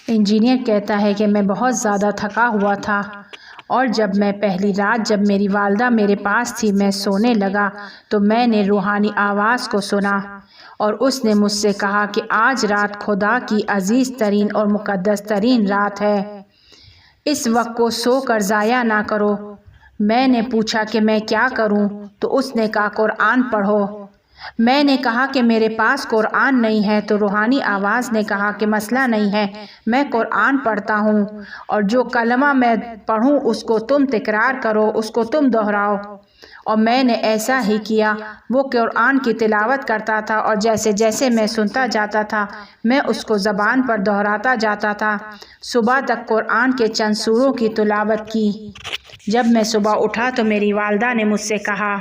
Engineer کہتا ہے کہ میں بہت زیادہ تھکا ہوا تھا اور جب میں پہلی رات جب میری والدہ میرے پاس تھی میں سونے لگا تو میں نے روحانی آواز کو سنا اور اس نے مجھ سے کہا کہ آج رات خدا کی عزیز ترین اور مقدس ترین رات ہے، اس وقت کو سو کر ضائع نہ کرو۔ میں نے پوچھا کہ میں کیا کروں تو اس نے کہا قرآن پڑھو۔ میں نے کہا کہ میرے پاس قرآن نہیں ہے تو روحانی آواز نے کہا کہ مسئلہ نہیں ہے، میں قرآن پڑھتا ہوں اور جو کلمہ میں پڑھوں اس کو تم تکرار کرو، اس کو تم دہراؤ۔ اور میں نے ایسا ہی کیا، وہ قرآن کی تلاوت کرتا تھا اور جیسے جیسے میں سنتا جاتا تھا میں اس کو زبان پر دہراتا جاتا تھا۔ صبح تک قرآن کے چند سوروں کی تلاوت کی۔ جب میں صبح اٹھا تو میری والدہ نے مجھ سے کہا،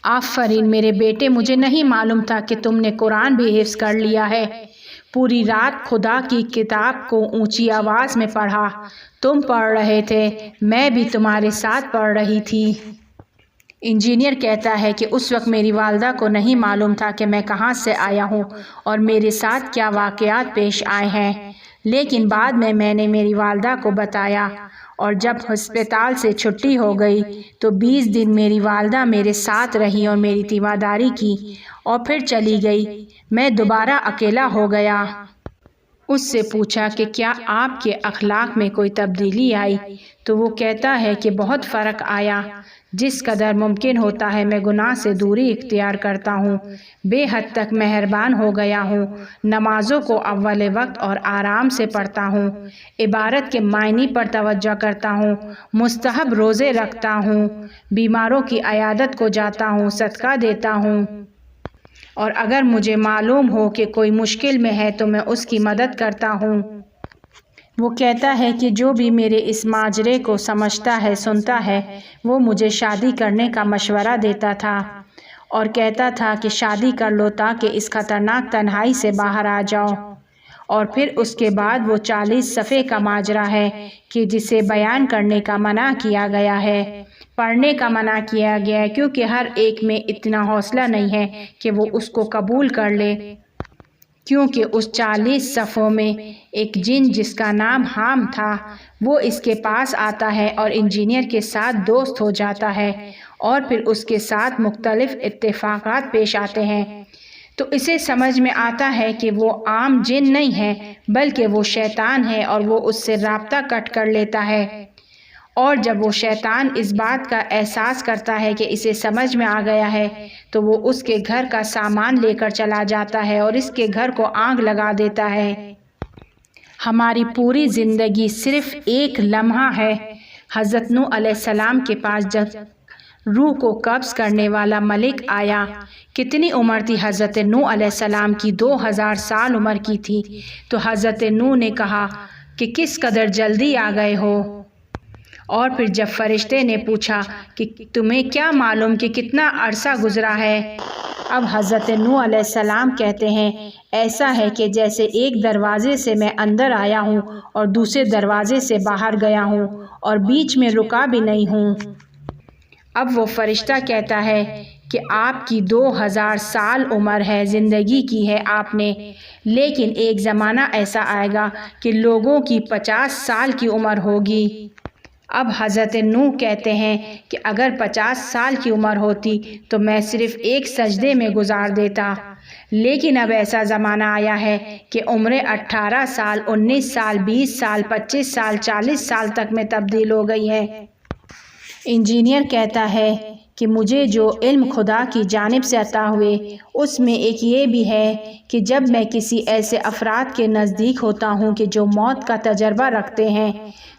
آفرین میرے بیٹے، مجھے نہیں معلوم تھا کہ تم نے قرآن بھی حفظ کر لیا ہے۔ پوری رات خدا کی کتاب کو اونچی آواز میں پڑھا، تم پڑھ رہے تھے، میں بھی تمہارے ساتھ پڑھ رہی تھی۔ انجینئر کہتا ہے کہ اس وقت میری والدہ کو نہیں معلوم تھا کہ میں کہاں سے آیا ہوں اور میرے ساتھ کیا واقعات پیش آئے ہیں، لیکن بعد میں نے میری والدہ کو بتایا اور جب ہسپتال سے چھٹی ہو گئی تو 20 دن میری والدہ میرے ساتھ رہی اور میری تیمارداری کی اور پھر چلی گئی۔ میں دوبارہ اکیلا ہو گیا۔ اس سے پوچھا کہ کیا آپ کے اخلاق میں کوئی تبدیلی آئی تو وہ کہتا ہے کہ بہت فرق آیا، جس قدر ممکن ہوتا ہے میں گناہ سے دوری اختیار کرتا ہوں، بے حد تک مہربان ہو گیا ہوں، نمازوں کو اول وقت اور آرام سے پڑھتا ہوں، عبادت کے معنی پر توجہ کرتا ہوں، مستحب روزے رکھتا ہوں، بیماروں کی عیادت کو جاتا ہوں، صدقہ دیتا ہوں، اور اگر مجھے معلوم ہو کہ کوئی مشکل میں ہے تو میں اس کی مدد کرتا ہوں۔ وہ کہتا ہے کہ جو بھی میرے اس ماجرے کو سمجھتا ہے سنتا ہے وہ مجھے شادی کرنے کا مشورہ دیتا تھا اور کہتا تھا کہ شادی کر لو تاکہ اس خطرناک تنہائی سے باہر آ جاؤ۔ اور پھر اس کے بعد وہ 40 صفحے کا ماجرا ہے کہ جسے بیان کرنے کا منع کیا گیا ہے، پڑھنے کا منع کیا گیا ہے، کیونکہ ہر ایک میں اتنا حوصلہ نہیں ہے کہ وہ اس کو قبول کر لے، کیونکہ اس 40 صفحوں میں ایک جن جس کا نام حام تھا وہ اس کے پاس آتا ہے اور انجینئر کے ساتھ دوست ہو جاتا ہے اور پھر اس کے ساتھ مختلف اتفاقات پیش آتے ہیں تو اسے سمجھ میں آتا ہے کہ وہ عام جن نہیں ہے بلکہ وہ شیطان ہے اور وہ اس سے رابطہ کٹ کر لیتا ہے، اور جب وہ شیطان اس بات کا احساس کرتا ہے کہ اسے سمجھ میں آ گیا ہے تو وہ اس کے گھر کا سامان لے کر چلا جاتا ہے اور اس کے گھر کو آگ لگا دیتا ہے۔ ہماری پوری زندگی صرف ایک لمحہ ہے۔ حضرت نوح علیہ السلام کے پاس جب روح کو قبض کرنے والا ملک آیا، کتنی عمر تھی حضرت نوح علیہ السلام کی؟ 2000 سال عمر کی تھی۔ تو حضرت نوح نے کہا کہ کس قدر جلدی آ گئے ہو؟ اور پھر جب فرشتے نے پوچھا کہ تمہیں کیا معلوم کہ کتنا عرصہ گزرا ہے؟ اب حضرت نوح علیہ السلام کہتے ہیں ایسا ہے کہ جیسے ایک دروازے سے میں اندر آیا ہوں اور دوسرے دروازے سے باہر گیا ہوں اور بیچ میں رکا بھی نہیں ہوں۔ اب وہ فرشتہ کہتا ہے کہ آپ کی 2000 سال عمر ہے، زندگی کی ہے آپ نے، لیکن ایک زمانہ ایسا آئے گا کہ لوگوں کی 50 سال کی عمر ہوگی۔ اب حضرت نوح کہتے ہیں کہ اگر 50 سال کی عمر ہوتی تو میں صرف ایک سجدے میں گزار دیتا، لیکن اب ایسا زمانہ آیا ہے کہ عمریں 18 سال، 19 سال، 20 سال، 25 سال، 40 سال تک میں تبدیل ہو گئی ہے۔ انجینئر کہتا ہے کہ مجھے جو علم خدا کی جانب سے عطا ہوئے اس میں ایک یہ بھی ہے کہ جب میں کسی ایسے افراد کے نزدیک ہوتا ہوں کہ جو موت کا تجربہ رکھتے ہیں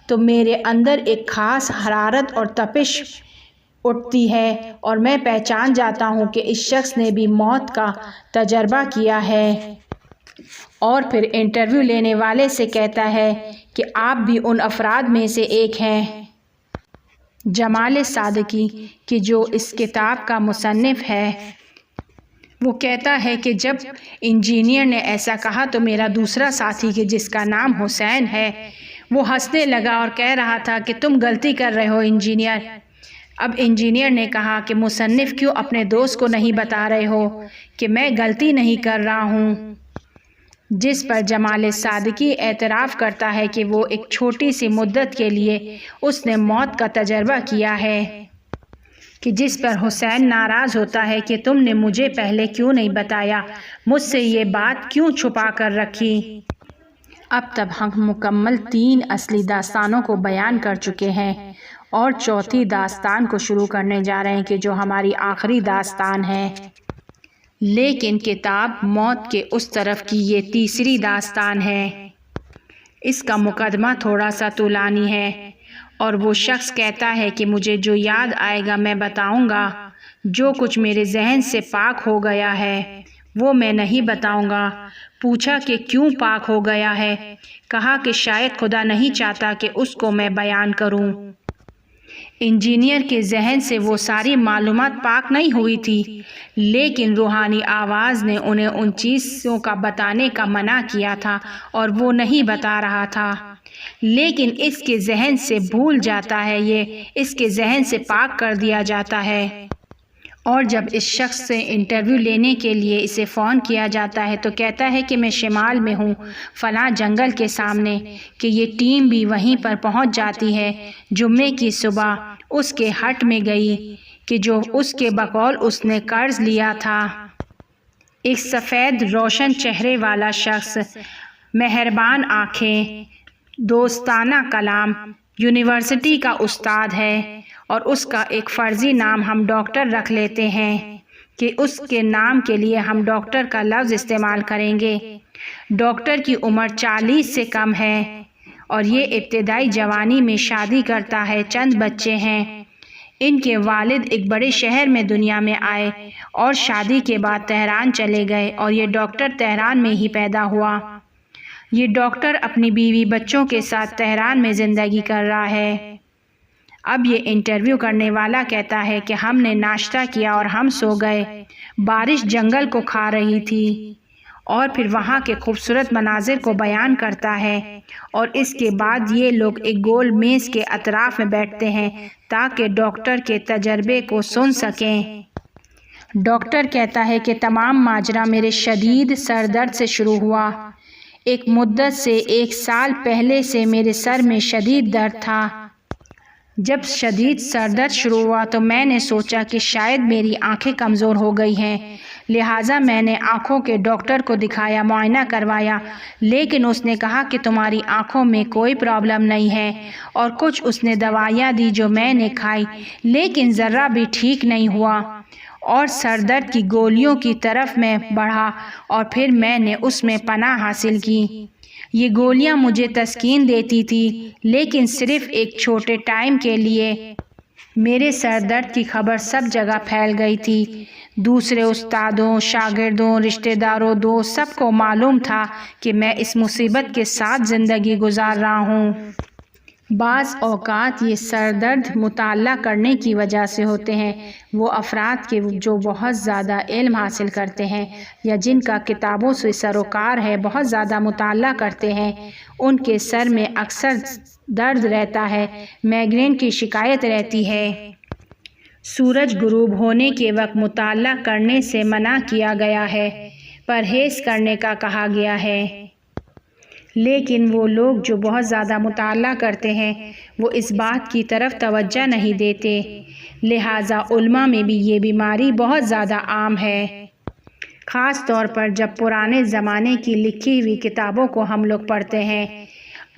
تو میرے اندر ایک خاص حرارت اور تپش اٹھتی ہے اور میں پہچان جاتا ہوں کہ اس شخص نے بھی موت کا تجربہ کیا ہے۔ اور پھر انٹرویو لینے والے سے کہتا ہے کہ آپ بھی ان افراد میں سے ایک ہیں۔ جمال صادقی کہ جو اس کتاب کا مصنف ہے، وہ کہتا ہے کہ جب انجینئر نے ایسا کہا تو میرا دوسرا ساتھی کہ جس کا نام حسین ہے وہ ہنسنے لگا اور کہہ رہا تھا کہ تم غلطی کر رہے ہو انجینئر۔ اب انجینئر نے کہا کہ مصنف کیوں اپنے دوست کو نہیں بتا رہے ہو کہ میں غلطی نہیں کر رہا ہوں؟ جس پر جمال صادقی اعتراف کرتا ہے کہ وہ ایک چھوٹی سی مدت کے لیے اس نے موت کا تجربہ کیا ہے، کہ جس پر حسین ناراض ہوتا ہے کہ تم نے مجھے پہلے کیوں نہیں بتایا، مجھ سے یہ بات کیوں چھپا کر رکھی۔ اب تک ہم مکمل 3 اصلی داستانوں کو بیان کر چکے ہیں اور چوتھی داستان کو شروع کرنے جا رہے ہیں کہ جو ہماری آخری داستان ہے، لیکن کتاب موت کے اس طرف کی یہ تیسری داستان ہے۔ اس کا مقدمہ تھوڑا سا طولانی ہے اور وہ شخص کہتا ہے کہ مجھے جو یاد آئے گا میں بتاؤں گا، جو کچھ میرے ذہن سے پاک ہو گیا ہے وہ میں نہیں بتاؤں گا۔ پوچھا کہ کیوں پاک ہو گیا ہے؟ کہا کہ شاید خدا نہیں چاہتا کہ اس کو میں بیان کروں۔ انجینئر کے ذہن سے وہ ساری معلومات پاک نہیں ہوئی تھی، لیکن روحانی آواز نے انہیں ان چیزوں کا بتانے کا منع کیا تھا اور وہ نہیں بتا رہا تھا، لیکن اس کے ذہن سے بھول جاتا ہے، یہ اس کے ذہن سے پاک کر دیا جاتا ہے۔ اور جب اس شخص سے انٹرویو لینے کے لیے اسے فون کیا جاتا ہے تو کہتا ہے کہ میں شمال میں ہوں، فلاں جنگل کے سامنے، کہ یہ ٹیم بھی وہیں پر پہنچ جاتی ہے۔ جمعے کی صبح اس کے ہٹ میں گئی کہ جو اس کے بقول اس نے قرض لیا تھا۔ ایک سفید روشن چہرے والا شخص، مہربان آنکھیں، دوستانہ کلام، یونیورسٹی کا استاد ہے، اور اس کا ایک فرضی نام ہم ڈاکٹر رکھ لیتے ہیں کہ اس کے نام کے لیے ہم ڈاکٹر کا لفظ استعمال کریں گے۔ ڈاکٹر کی عمر 40 سے کم ہے اور یہ ابتدائی جوانی میں شادی کرتا ہے، چند بچے ہیں۔ ان کے والد ایک بڑے شہر میں دنیا میں آئے اور شادی کے بعد تہران چلے گئے اور یہ ڈاکٹر تہران میں ہی پیدا ہوا۔ یہ ڈاکٹر اپنی بیوی بچوں کے ساتھ تہران میں زندگی کر رہا ہے۔ اب یہ انٹرویو کرنے والا کہتا ہے کہ ہم نے ناشتہ کیا اور ہم سو گئے، بارش جنگل کو کھا رہی تھی، اور پھر وہاں کے خوبصورت مناظر کو بیان کرتا ہے، اور اس کے بعد یہ لوگ ایک گول میز کے اطراف میں بیٹھتے ہیں تاکہ ڈاکٹر کے تجربے کو سن سکیں۔ ڈاکٹر کہتا ہے کہ تمام ماجرا میرے شدید سر درد سے شروع ہوا۔ ایک مدت سے 1 سال پہلے سے میرے سر میں شدید درد تھا۔ جب شدید سر درد شروع ہوا تو میں نے سوچا کہ شاید میری آنکھیں کمزور ہو گئی ہیں، لہٰذا میں نے آنکھوں کے ڈاکٹر کو دکھایا، معائنہ کروایا، لیکن اس نے کہا کہ تمہاری آنکھوں میں کوئی پرابلم نہیں ہے، اور کچھ اس نے دوائیاں دی جو میں نے کھائی، لیکن ذرا بھی ٹھیک نہیں ہوا، اور سر درد کی گولیوں کی طرف میں بڑھا، اور پھر میں نے اس میں پناہ حاصل کی۔ یہ گولیاں مجھے تسکین دیتی تھی، لیکن صرف ایک چھوٹے ٹائم کے لیے۔ میرے سر درد کی خبر سب جگہ پھیل گئی تھی، دوسرے استادوں، شاگردوں، رشتہ داروں، دوست، سب کو معلوم تھا کہ میں اس مصیبت کے ساتھ زندگی گزار رہا ہوں۔ بعض اوقات یہ سر درد مطالعہ کرنے کی وجہ سے ہوتے ہیں۔ وہ افراد کے جو بہت زیادہ علم حاصل کرتے ہیں یا جن کا کتابوں سے سروکار ہے، بہت زیادہ مطالعہ کرتے ہیں، ان کے سر میں اکثر درد رہتا ہے، مائیگرین کی شکایت رہتی ہے۔ سورج غروب ہونے کے وقت مطالعہ کرنے سے منع کیا گیا ہے، پرہیز کرنے کا کہا گیا ہے، لیکن وہ لوگ جو بہت زیادہ مطالعہ کرتے ہیں وہ اس بات کی طرف توجہ نہیں دیتے، لہٰذا علماء میں بھی یہ بیماری بہت زیادہ عام ہے، خاص طور پر جب پرانے زمانے کی لکھی ہوئی کتابوں کو ہم لوگ پڑھتے ہیں۔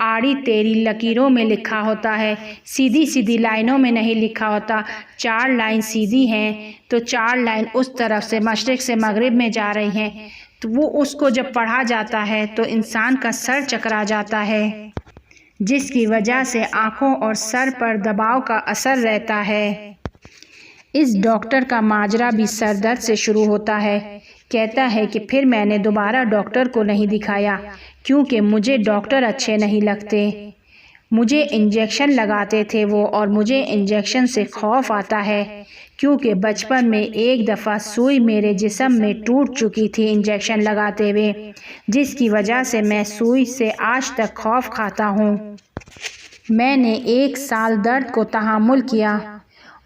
آڑی تیڑھی لکیروں میں لکھا ہوتا ہے، سیدھی سیدھی لائنوں میں نہیں لکھا ہوتا۔ 4 لائن سیدھی ہیں تو 4 لائن اس طرف سے مشرق سے مغرب میں جا رہی ہیں، تو وہ اس کو جب پڑھا جاتا ہے تو انسان کا سر چکرا جاتا ہے، جس کی وجہ سے آنکھوں اور سر پر دباؤ کا اثر رہتا ہے۔ اس ڈاکٹر کا ماجرا بھی سر درد سے شروع ہوتا ہے۔ کہتا ہے کہ پھر میں نے دوبارہ ڈاکٹر کو نہیں دکھایا کیونکہ مجھے ڈاکٹر اچھے نہیں لگتے، مجھے انجیکشن لگاتے تھے وہ، اور مجھے انجیکشن سے خوف آتا ہے کیونکہ بچپن میں ایک دفعہ سوئی میرے جسم میں ٹوٹ چکی تھی انجیکشن لگاتے ہوئے، جس کی وجہ سے میں سوئی سے آج تک خوف کھاتا ہوں۔ میں نے 1 سال درد کو تحمل کیا،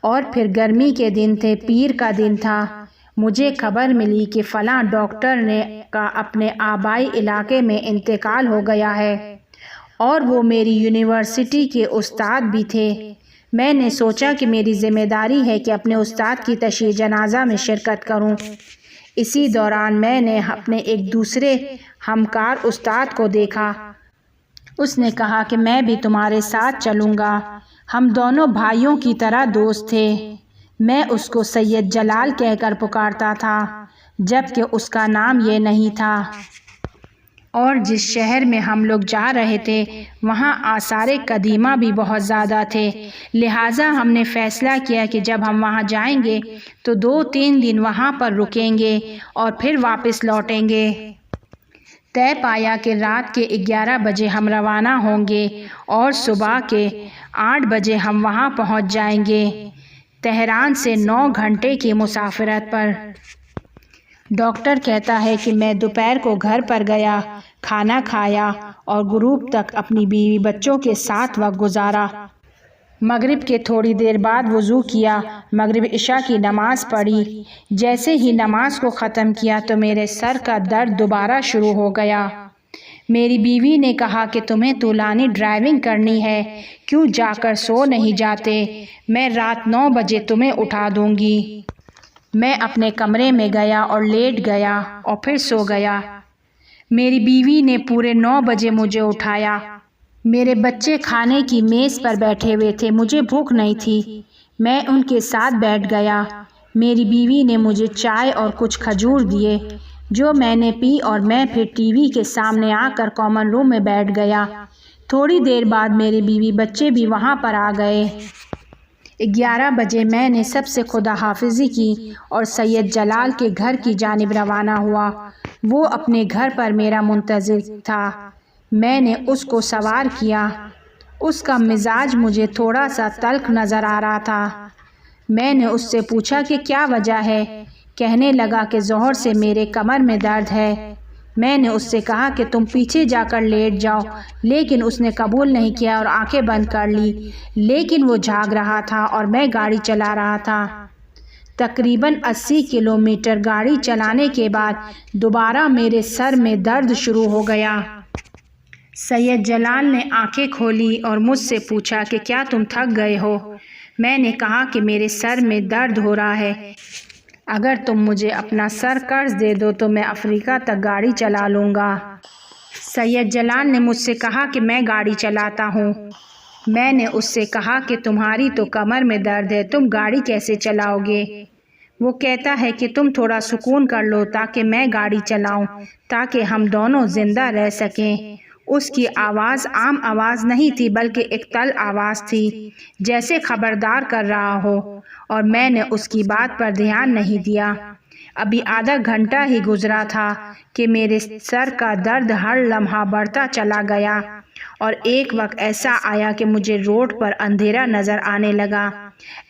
اور پھر گرمی کے دن تھے، پیر کا دن تھا، مجھے خبر ملی کہ فلاں ڈاکٹر کا اپنے آبائی علاقے میں انتقال ہو گیا ہے اور وہ میری یونیورسٹی کے استاد بھی تھے۔ میں نے سوچا کہ میری ذمہ داری ہے کہ اپنے استاد کی تشییع جنازہ میں شرکت کروں۔ اسی دوران میں نے اپنے ایک دوسرے ہمکار استاد کو دیکھا۔ اس نے کہا کہ میں بھی تمہارے ساتھ چلوں گا۔ ہم دونوں بھائیوں کی طرح دوست تھے۔ میں اس کو سید جلال کہہ کر پکارتا تھا، جبکہ اس کا نام یہ نہیں تھا۔ اور جس شہر میں ہم لوگ جا رہے تھے وہاں آثار قدیمہ بھی بہت زیادہ تھے، لہٰذا ہم نے فیصلہ کیا کہ جب ہم وہاں جائیں گے تو 2-3 دن وہاں پر رکیں گے اور پھر واپس لوٹیں گے۔ طے پایا کہ رات کے 11 بجے ہم روانہ ہوں گے اور صبح کے 8 بجے ہم وہاں پہنچ جائیں گے، تہران سے 9 گھنٹے کی مسافرت پر۔ ڈاکٹر کہتا ہے کہ میں دوپہر کو گھر پر گیا، کھانا کھایا اور غروب تک اپنی بیوی بچوں کے ساتھ وقت گزارا۔ مغرب کے تھوڑی دیر بعد وضو کیا، مغرب عشاء کی نماز پڑھی۔ جیسے ہی نماز کو ختم کیا تو میرے سر کا درد دوبارہ شروع ہو گیا۔ میری بیوی نے کہا کہ تمہیں طولانی ڈرائیونگ کرنی ہے، کیوں جا کر سو نہیں جاتے؟ میں رات 9 بجے تمہیں اٹھا دوں گی۔ میں اپنے کمرے میں گیا اور لیٹ گیا اور پھر سو گیا۔ میری بیوی نے پورے 9 بجے مجھے اٹھایا۔ میرے بچے کھانے کی میز پر بیٹھے ہوئے تھے، مجھے بھوک نہیں تھی۔ میں ان کے ساتھ بیٹھ گیا۔ میری بیوی نے مجھے چائے اور کچھ کھجور دیے جو میں نے پی اور میں پھر ٹی وی کے سامنے آ کر کامن روم میں بیٹھ گیا۔ تھوڑی دیر بعد میری بیوی بچے بھی وہاں پر آ گئے۔ 11 بجے میں نے سب سے خدا حافظی کی اور سید جلال کے گھر کی جانب روانہ ہوا۔ وہ اپنے گھر پر میرا منتظر تھا۔ میں نے اس کو سوار کیا۔ اس کا مزاج مجھے تھوڑا سا تلخ نظر آ رہا تھا۔ میں نے اس سے پوچھا کہ کیا وجہ ہے؟ کہنے لگا کہ ظہر سے میرے کمر میں درد ہے۔ میں نے اس سے کہا کہ تم پیچھے جا کر لیٹ جاؤ، لیکن اس نے قبول نہیں کیا اور آنکھیں بند کر لی، لیکن وہ جاگ رہا تھا اور میں گاڑی چلا رہا تھا۔ تقریباً 80 کلومیٹر گاڑی چلانے کے بعد دوبارہ میرے سر میں درد شروع ہو گیا۔ سید جلال نے آنکھیں کھولی اور مجھ سے پوچھا کہ کیا تم تھک گئے ہو؟ میں نے کہا کہ میرے سر میں درد ہو رہا ہے، اگر تم مجھے اپنا سر قرض دے دو تو میں افریقہ تک گاڑی چلا لوں گا۔ سید جلال نے مجھ سے کہا کہ میں گاڑی چلاتا ہوں۔ میں نے اس سے کہا کہ تمہاری تو کمر میں درد ہے، تم گاڑی کیسے چلاؤ گے؟ وہ کہتا ہے کہ تم تھوڑا سکون کر لو تاکہ میں گاڑی چلاؤں، تاکہ ہم دونوں زندہ رہ سکیں۔ اس کی آواز عام آواز نہیں تھی بلکہ ایک تل آواز تھی، جیسے خبردار کر رہا ہو، اور میں نے اس کی بات پر دھیان نہیں دیا۔ ابھی آدھا گھنٹہ ہی گزرا تھا کہ میرے سر کا درد ہر لمحہ بڑھتا چلا گیا، اور ایک وقت ایسا آیا کہ مجھے روڈ پر اندھیرا نظر آنے لگا۔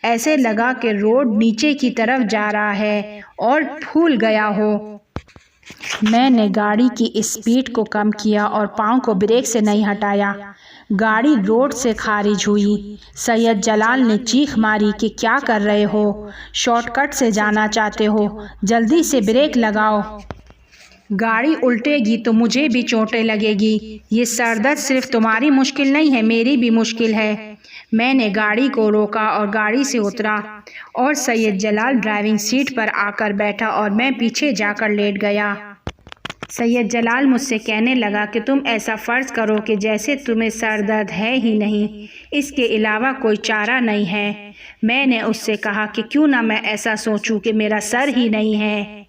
ایسے لگا کہ روڈ نیچے کی طرف جا رہا ہے اور پھول گیا ہو۔ میں نے گاڑی کی اسپیڈ کو کم کیا اور پاؤں کو بریک سے نہیں ہٹایا۔ گاڑی روڈ سے خارج ہوئی۔ سید جلال نے چیخ ماری کہ کیا کر رہے ہو؟ شارٹ کٹ سے جانا چاہتے ہو؟ جلدی سے بریک لگاؤ۔ گاڑی الٹے گی تو مجھے بھی چوٹیں لگے گی۔ یہ سر درد صرف تمہاری مشکل نہیں ہے، میری بھی مشکل ہے۔ میں نے گاڑی کو روکا اور گاڑی سے اترا اور سید جلال ڈرائیونگ سیٹ پر آ کر بیٹھا اور میں پیچھے جا کر لیٹ گیا۔ سید جلال مجھ سے کہنے لگا کہ تم ایسا فرض کرو کہ جیسے تمہیں سر درد ہے ہی نہیں، اس کے علاوہ کوئی چارہ نہیں ہے۔ میں نے اس سے کہا کہ کیوں نہ میں ایسا سوچوں کہ میرا سر ہی نہیں ہے۔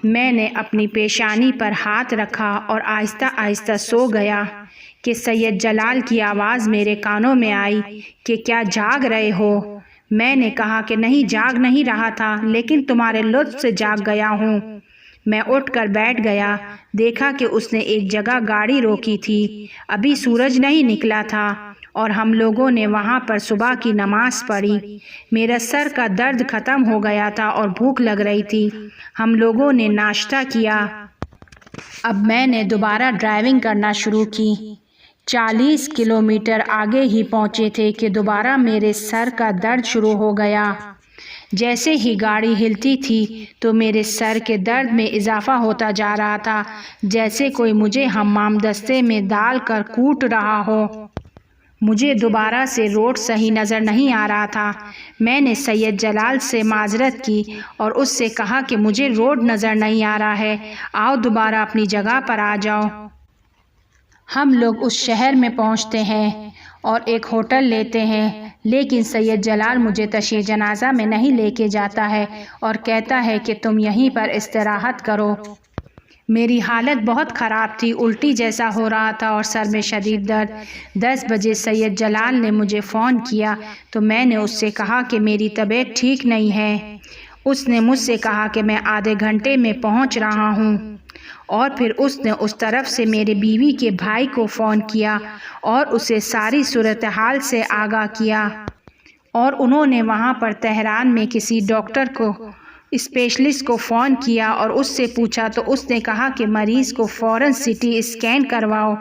میں نے اپنی پیشانی پر ہاتھ رکھا اور آہستہ آہستہ سو گیا کہ سید جلال کی آواز میرے کانوں میں آئی کہ کیا جاگ رہے ہو؟ میں نے کہا کہ نہیں، جاگ نہیں رہا تھا، لیکن تمہارے لطف سے جاگ گیا ہوں۔ میں اٹھ کر بیٹھ گیا۔ دیکھا کہ اس نے ایک جگہ گاڑی روکی تھی۔ ابھی سورج نہیں نکلا تھا اور ہم لوگوں نے وہاں پر صبح کی نماز پڑھی۔ میرا سر کا درد ختم ہو گیا تھا اور بھوک لگ رہی تھی۔ ہم لوگوں نے ناشتہ کیا۔ اب میں نے دوبارہ ڈرائیونگ کرنا شروع کی۔ 40 کلومیٹر آگے ہی پہنچے تھے کہ دوبارہ میرے سر کا درد شروع ہو گیا۔ جیسے ہی گاڑی ہلتی تھی تو میرے سر کے درد میں اضافہ ہوتا جا رہا تھا، جیسے کوئی مجھے حمام دستے میں ڈال کر کوٹ رہا ہو۔ مجھے دوبارہ سے روڈ صحیح نظر نہیں آ رہا تھا۔ میں نے سید جلال سے معذرت کی اور اس سے کہا کہ مجھے روڈ نظر نہیں آ رہا ہے، آؤ دوبارہ اپنی جگہ پر آ جاؤ۔ ہم لوگ اس شہر میں پہنچتے ہیں اور ایک ہوٹل لیتے ہیں، لیکن سید جلال مجھے تشییع جنازہ میں نہیں لے کے جاتا ہے اور کہتا ہے کہ تم یہیں پر استراحت کرو۔ میری حالت بہت خراب تھی، الٹی جیسا ہو رہا تھا اور سر میں شدید درد۔ 10 بجے سید جلال نے مجھے فون کیا تو میں نے اس سے کہا کہ میری طبیعت ٹھیک نہیں ہے۔ اس نے مجھ سے کہا کہ میں آدھے گھنٹے میں پہنچ رہا ہوں، اور پھر اس نے اس طرف سے میرے بیوی کے بھائی کو فون کیا اور اسے ساری صورتحال سے آگاہ کیا، اور انہوں نے وہاں پر تہران میں کسی ڈاکٹر کو اسپیشلسٹ کو فون کیا اور اس سے پوچھا تو اس نے کہا کہ مریض کو فوراً CT اسکین کرواؤ۔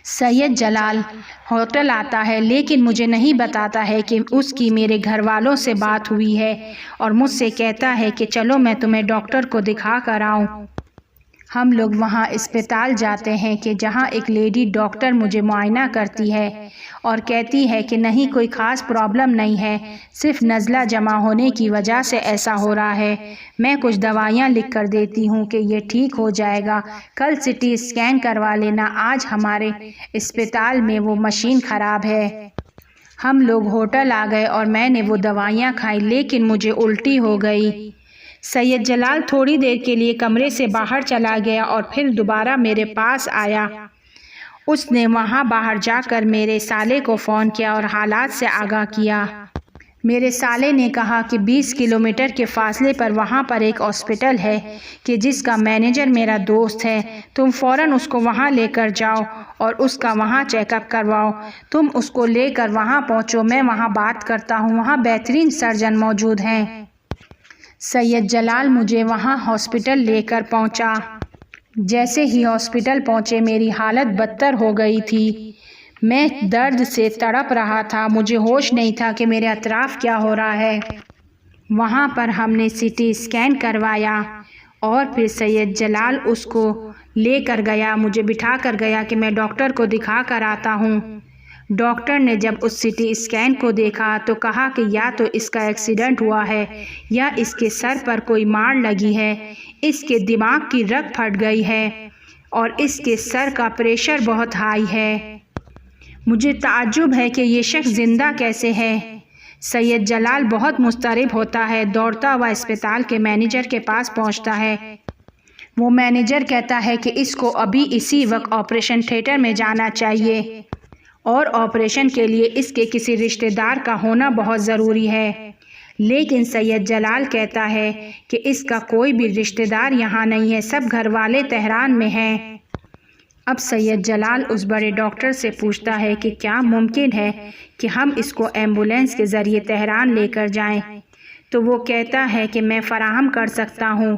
سید جلال ہوٹل آتا ہے لیکن مجھے نہیں بتاتا ہے کہ اس کی میرے گھر والوں سے بات ہوئی ہے، اور مجھ سے کہتا ہے کہ چلو میں تمہیں ڈاکٹر کو دکھا کر آؤں۔ ہم لوگ وہاں اسپتال جاتے ہیں کہ جہاں ایک لیڈی ڈاکٹر مجھے معائنہ کرتی ہے اور کہتی ہے کہ نہیں کوئی خاص پرابلم نہیں ہے، صرف نزلہ جمع ہونے کی وجہ سے ایسا ہو رہا ہے۔ میں کچھ دوائیاں لکھ کر دیتی ہوں کہ یہ ٹھیک ہو جائے گا، کل CT اسکین کروا لینا، آج ہمارے اسپتال میں وہ مشین خراب ہے۔ ہم لوگ ہوٹل آ گئے اور میں نے وہ دوائیاں کھائیں لیکن مجھے الٹی ہو گئی۔ سید جلال تھوڑی دیر کے لیے کمرے سے باہر چلا گیا اور پھر دوبارہ میرے پاس آیا۔ اس نے وہاں باہر جا کر میرے سالے کو فون کیا اور حالات سے آگاہ کیا۔ میرے سالے نے کہا کہ 20 کلومیٹر کے فاصلے پر وہاں پر ایک ہاسپٹل ہے کہ جس کا مینیجر میرا دوست ہے، تم فوراً اس کو وہاں لے کر جاؤ اور اس کا وہاں چیک اپ کرواؤ۔ تم اس کو لے کر وہاں پہنچو، میں وہاں بات کرتا ہوں، وہاں بہترین سرجن موجود ہیں۔ سید جلال مجھے وہاں ہاسپٹل لے کر پہنچا۔ جیسے ہی ہاسپٹل پہنچے میری حالت بدتر ہو گئی تھی، میں درد سے تڑپ رہا تھا، مجھے ہوش نہیں تھا کہ میرے اطراف کیا ہو رہا ہے۔ وہاں پر ہم نے CT اسکین کروایا اور پھر سید جلال اس کو لے کر گیا، مجھے بٹھا کر گیا کہ میں ڈاکٹر کو دکھا کر آتا ہوں۔ ڈاکٹر نے جب اس CT اسکین کو دیکھا تو کہا کہ یا تو اس کا ایکسیڈنٹ ہوا ہے یا اس کے سر پر کوئی مار لگی ہے، اس کے دماغ کی رگ پھٹ گئی ہے اور اس کے سر کا پریشر بہت ہائی ہے۔ مجھے تعجب ہے کہ یہ شخص زندہ کیسے ہے۔ سید جلال بہت مضطرب ہوتا ہے، دوڑتا ہوا اسپتال کے مینیجر کے پاس پہنچتا ہے۔ وہ مینیجر کہتا ہے کہ اس کو ابھی اسی وقت آپریشن تھیٹر میں جانا چاہیے اور آپریشن کے لیے اس کے کسی رشتہ دار کا ہونا بہت ضروری ہے، لیکن سید جلال کہتا ہے کہ اس کا کوئی بھی رشتہ دار یہاں نہیں ہے، سب گھر والے تہران میں ہیں۔ اب سید جلال اس بڑے ڈاکٹر سے پوچھتا ہے کہ کیا ممکن ہے کہ ہم اس کو ایمبولینس کے ذریعے تہران لے کر جائیں؟ تو وہ کہتا ہے کہ میں فراہم کر سکتا ہوں،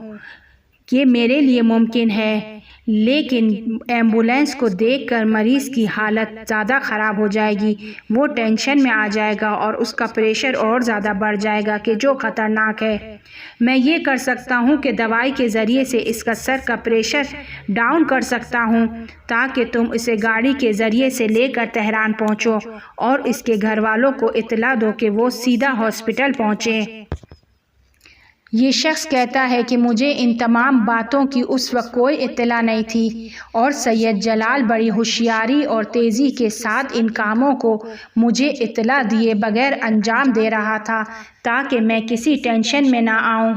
یہ میرے لیے ممکن ہے، لیکن ایمبولینس کو دیکھ کر مریض کی حالت زیادہ خراب ہو جائے گی، وہ ٹینشن میں آ جائے گا اور اس کا پریشر اور زیادہ بڑھ جائے گا کہ جو خطرناک ہے۔ میں یہ کر سکتا ہوں کہ دوائی کے ذریعے سے اس کا سر کا پریشر ڈاؤن کر سکتا ہوں تاکہ تم اسے گاڑی کے ذریعے سے لے کر تہران پہنچو اور اس کے گھر والوں کو اطلاع دو کہ وہ سیدھا ہاسپٹل پہنچے۔ یہ شخص کہتا ہے کہ مجھے ان تمام باتوں کی اس وقت کوئی اطلاع نہیں تھی اور سید جلال بڑی ہوشیاری اور تیزی کے ساتھ ان کاموں کو مجھے اطلاع دیے بغیر انجام دے رہا تھا تاکہ میں کسی ٹینشن میں نہ آؤں۔